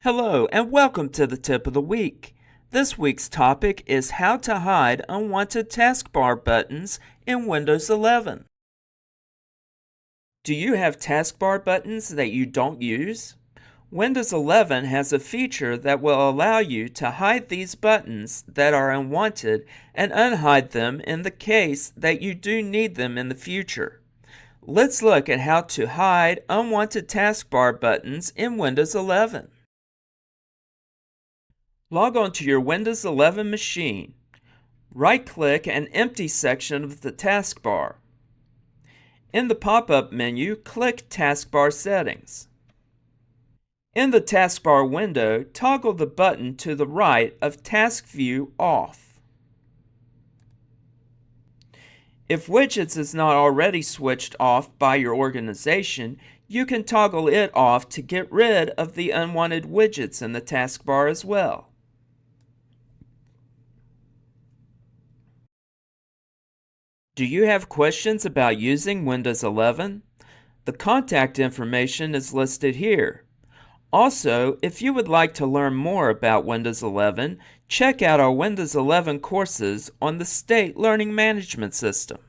Hello and welcome to the tip of the week. This week's topic is how to hide unwanted taskbar buttons in Windows 11. Do you have taskbar buttons that you don't use? Windows 11 has a feature that will allow you to hide these buttons that are unwanted and unhide them in the case that you do need them in the future. Let's look at how to hide unwanted taskbar buttons in Windows 11. Log on to your Windows 11 machine. Right-click an empty section of the taskbar. In the pop-up menu, click Taskbar Settings. In the taskbar window, toggle the button to the right of Task View off. If Widgets is not already switched off by your organization, you can toggle it off to get rid of the unwanted widgets in the taskbar as well. Do you have questions about using Windows 11? The contact information is listed here. Also, if you would like to learn more about Windows 11, check out our Windows 11 courses on the State Learning Management System.